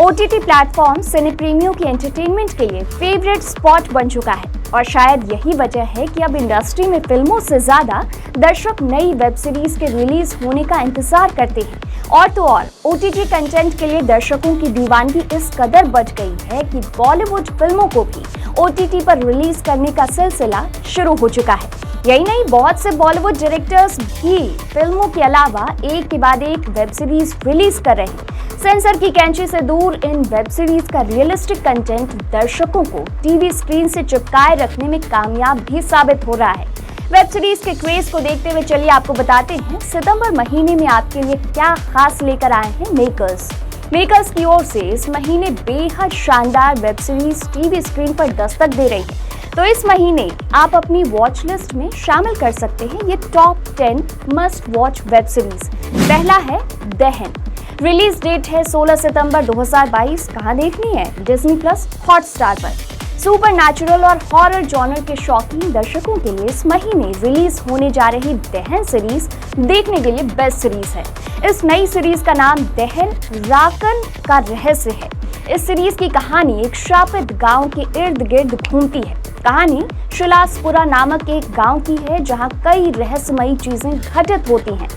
OTT platform सिने प्रेमियों की entertainment के लिए फेवरेट स्पॉट बन चुका है और शायद यही वजह है कि अब इंडस्ट्री में फिल्मों से ज्यादा दर्शक नई वेब सीरीज के रिलीज होने का इंतजार करते हैं। और तो और ओटीटी कंटेंट के लिए दर्शकों की दीवानगी इस कदर बढ़ गई है कि बॉलीवुड फिल्मों को भी ओटीटी पर रिलीज करने का सिलसिला शुरू हो चुका है। यही नहीं, बहुत से बॉलीवुड डायरेक्टर्स भी फिल्मों के अलावा एक के बाद एक वेब सीरीज रिलीज कर रहे हैं। सेंसर की कैंची से दूर इन वेब सीरीज का रियलिस्टिक कंटेंट दर्शकों को टीवी स्क्रीन से चिपकाए रखने में कामयाब भी साबित हो रहा है। वेब सीरीज के क्रेज को देखते हुए चलिए आपको बताते हैं सितंबर महीने में आपके लिए क्या खास लेकर आए हैं मेकर्स की ओर से। इस महीने बेहद शानदार वेब सीरीज टीवी स्क्रीन पर दस्तक दे रही है, तो इस महीने आप अपनी वॉच लिस्ट में शामिल कर सकते हैं ये top 10 must watch web series. पहला है दहन। रिलीज डेट है 16 सितंबर 2022। कहां देखनी है? डिज्नी प्लस हॉटस्टार पर। सुपर नेचुरल और हॉरर जॉनर के शौकीन दर्शकों के लिए इस महीने रिलीज होने जा रही दहन सीरीज देखने के लिए बेस्ट सीरीज है। इस नई सीरीज का नाम दहन राकन का रहस्य है। इस सीरीज की कहानी एक शापित गांव के इर्द गिर्द घूमती है। कहानी शिलासपुरा नामक एक गांव की है जहां कई रहस्यमयी चीजें घटित होती हैं।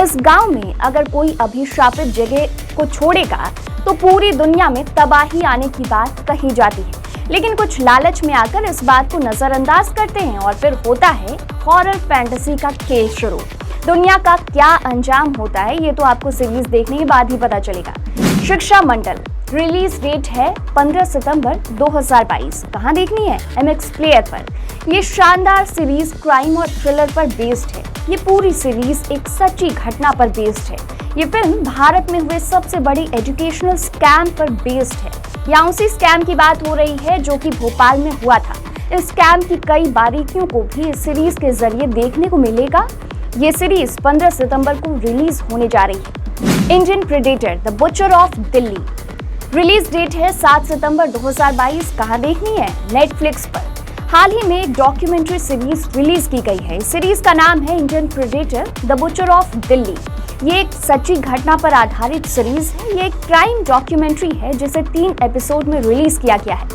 इस गांव में अगर कोई अभिशापित जगह को छोड़ेगा तो पूरी दुनिया में तबाही आने की बात कही जाती है, लेकिन कुछ लालच में आकर इस बात को नजरअंदाज करते हैं और फिर होता है हॉरर फैंटेसी का खेल शुरू। दुनिया का क्या अंजाम होता है ये तो आपको सीरीज देखने के बाद ही पता चलेगा। शिक्षा मंडल। रिलीज डेट है 15 सितंबर 2022। कहां देखनी है? MX प्लेयर पर। ये शानदार सीरीज क्राइम और थ्रिलर पर बेस्ड है। ये पूरी सीरीज एक सच्ची घटना पर बेस्ड है। ये फिल्म भारत में हुए सबसे बड़ी एजुकेशनल स्कैम पर बेस्ड है। यहाँ उसी स्कैम की बात हो रही है जो कि भोपाल में हुआ था। इस स्कैम की कई बारीकियों को भी इस सीरीज के जरिए देखने को मिलेगा। ये सीरीज 15 सितंबर को रिलीज होने जा रही है। Indian Predator the Butcher of Delhi. Release date है 7 सितंबर 2022। कहां देखनी है? नेटफ्लिक्स पर। हाल ही में एक डॉक्यूमेंट्री सीरीज रिलीज की गई है। इस सीरीज का नाम है Indian Predator the Butcher of Delhi. ये एक सच्ची घटना पर आधारित सीरीज है। ये एक क्राइम डॉक्यूमेंट्री है जिसे 3 एपिसोड में रिलीज किया गया है।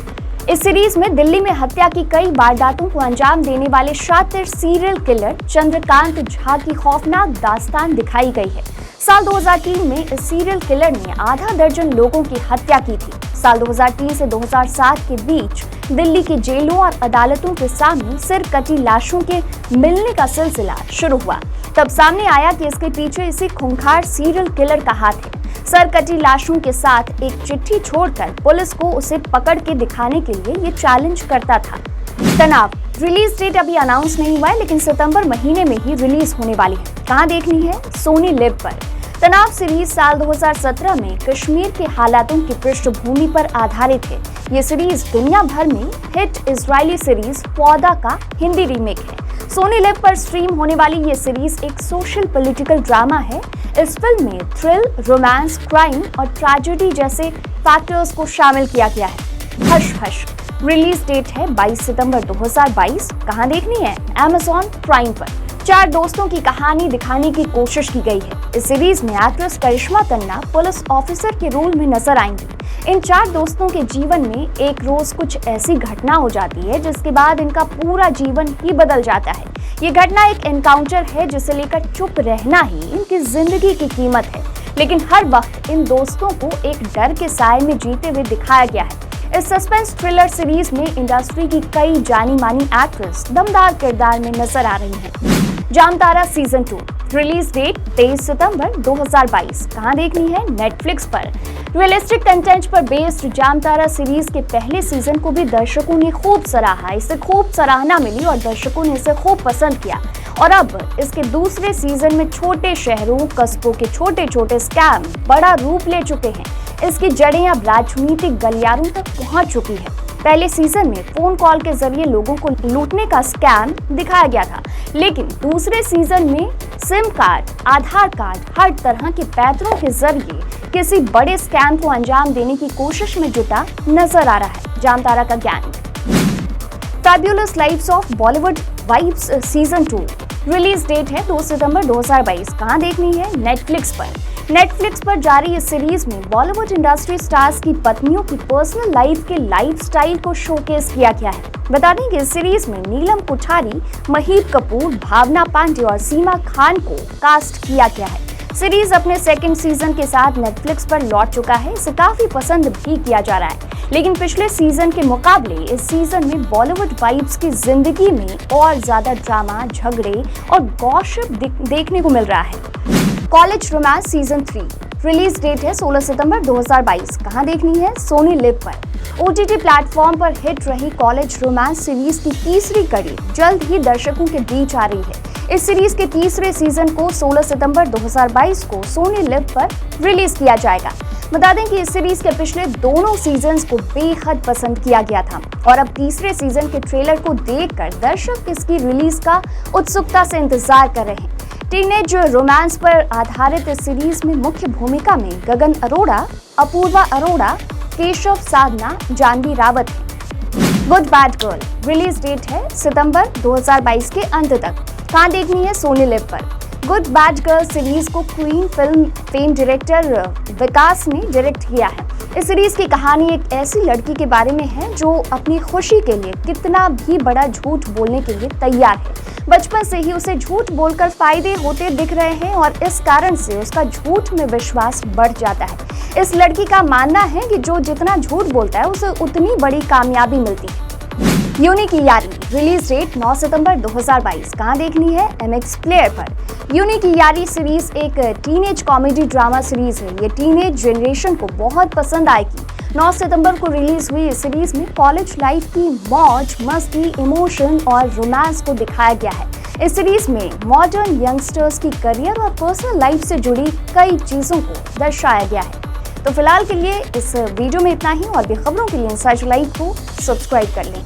इस सीरीज में दिल्ली में हत्या की कई वारदातों को अंजाम देने वाले शातिर सीरियल किलर चंद्रकांत झा की खौफनाक दास्तान दिखाई गई है। साल 2003 में इस सीरियल किलर ने आधा दर्जन लोगों की हत्या की थी। साल 2003 से 2007 के बीच दिल्ली की जेलों और अदालतों के सामने सिर कटी लाशों के मिलने का सिलसिला शुरू हुआ। तब सामने आया कि इसके पीछे इसी खूंखार सीरियल किलर का हाथ है। सर कटी लाशों के साथ एक चिट्ठी छोड़कर पुलिस को उसे पकड़ के दिखाने के लिए ये चैलेंज करता था। तनाव। रिलीज डेट अभी अनाउंस नहीं हुआ है, लेकिन सितंबर महीने में ही रिलीज होने वाली है। कहां देखनी है? सोनी लिव पर। तनाव सीरीज साल 2017 में कश्मीर के हालातों की पृष्ठभूमि पर आधारित है। ये सीरीज दुनिया भर में हिट इजरायली सीरीज पौधा का हिंदी रीमेक है। सोनी लिव पर स्ट्रीम होने वाली ये सीरीज एक सोशल पॉलिटिकल ड्रामा है। इस फिल्म में थ्रिल, रोमांस, क्राइम और ट्रेजेडी जैसे फैक्टर्स को शामिल किया गया है। Hush hush. रिलीज डेट है 22 सितंबर 2022। कहां देखनी है? Amazon प्राइम पर। 4 दोस्तों की कहानी दिखाने की कोशिश की गई है। इस सीरीज में actress Karishma Tanna police officer के रोल में नजर आएंगी। इन 4 दोस्तों के जीवन में एक रोज कुछ ऐसी घटना हो जाती है जिसके बाद इनका पूरा जीवन ही बदल जाता है। ये घटना एक एनकाउंटर है जिसे लेकर चुप रहना ही इनकी जिंदगी की कीमत है, लेकिन हर वक्त इन दोस्तों को एक डर के साए में जीते हुए दिखाया गया है। इस सस्पेंस थ्रिलर सीरीज में इंडस्ट्री की कई जानी मानी एक्ट्रेस दमदार किरदार में नजर आ रही हैं। जामतारा सीजन 2। रिलीज डेट 23 सितंबर 2022। कहां देखनी है? नेटफ्लिक्स पर। रियलिस्टिक कंटेंट पर बेस्ड जामतारा सीरीज के पहले सीजन को भी दर्शकों ने खूब सराहा। इसे खूब सराहना मिली और दर्शकों ने इसे खूब पसंद किया। और अब इसके दूसरे सीजन में छोटे शहरों, कस्बों के छोटे छोटे स्कैम बड़ा रूप ले चुके हैं। इसकी जड़ें अब राजनीतिक गलियारों तक पहुंच चुकी है। पहले सीजन में फोन कॉल के जरिए लोगों को लूटने का स्कैम दिखाया गया था, लेकिन दूसरे सीजन में सिम कार्ड, आधार कार्ड, हर तरह के पैतरों के जरिए किसी बड़े स्कैम को अंजाम देने की कोशिश में जुटा नजर आ रहा है जामतारा का गैंग। Fabulous Lives of Bollywood Wives season 2। Release date है 2 सितंबर 2022। कहां देखनी है? नेटफ्लिक्स पर। नेटफ्लिक्स पर जारी इस सीरीज में बॉलीवुड इंडस्ट्री स्टार्स की पत्नियों की पर्सनल लाइफ के लाइफस्टाइल को शोकेस किया गया है। बता दें कि इस सीरीज में नीलम कोठारी, महीप कपूर, भावना पांडे और सीमा खान को कास्ट किया गया है। सीरीज अपने सेकंड सीजन के साथ नेटफ्लिक्स पर लौट चुका है। इसे काफी पसंद भी किया जा रहा है, लेकिन पिछले सीजन के मुकाबले इस सीजन में बॉलीवुड वाइब्स की जिंदगी में और ज्यादा ड्रामा, झगड़े और गॉसिप देखने को मिल रहा है। College Romance season 3 release date है 16 सितंबर 2022। कहां देखनी है? सोनी लिव पर। OTT प्लेटफॉर्म पर हिट रही कॉलेज रोमांस सीरीज की तीसरी कड़ी जल्द ही दर्शकों के बीच आ रही है। इस सीरीज के तीसरे सीजन को 16 सितंबर 2022 को सोनी लिव पर रिलीज किया जाएगा। बता दें कि इस सीरीज के पिछले दोनों सीजन्स को बेहद पसंद किया गया था और अब तीसरे सीजन के ट्रेलर को देखकर दर्शक इसकी रिलीज का उत्सुकता से इंतजार कर रहे हैं। टीनेज रोमांस पर आधारित इस सीरीज में मुख्य भूमिका में गगन अरोड़ा, अपूर्वा अरोड़ा, केशव साधना, जानवी रावत है। Good Bad Girl release date है सितंबर 2022 के अंत तक। कहां देखनी है? सोनी लिव पर। गुड बैड गर्ल सीरीज को Queen film fame director Vikas ने डायरेक्ट किया है। इस सीरीज की कहानी एक ऐसी लड़की के बारे में है जो अपनी खुशी के लिए कितना भी बड़ा झूठ बोलने के लिए तैयार है। बचपन से ही उसे झूठ बोलकर फायदे होते दिख रहे हैं और इस कारण से उसका झूठ में विश्वास बढ़ जाता है। इस लड़की का मानना है कि जो जितना झूठ बोलता है उसे उतनी बड़ी कामयाबी मिलती है। यूनी की यारी रिलीज डेट 9 सितंबर 2022। कहां देखनी है? MX प्लेयर पर। यूनी की यारी सीरीज एक टीनेज कॉमेडी ड्रामा सीरीज है। ये टीनेज जनरेशन को बहुत पसंद आएगी। 9 सितंबर को रिलीज हुई इस सीरीज में कॉलेज लाइफ की मौज मस्ती, इमोशन और रोमांस को दिखाया गया है। इस सीरीज में मॉडर्न यंगस्टर्स की करियर और पर्सनल लाइफ से जुड़ी कई चीजों को दर्शाया गया है। तो फिलहाल के लिए इस वीडियो में इतना ही। और भी खबरों के लिए इनसाइड लाइव को सब्सक्राइब कर लें।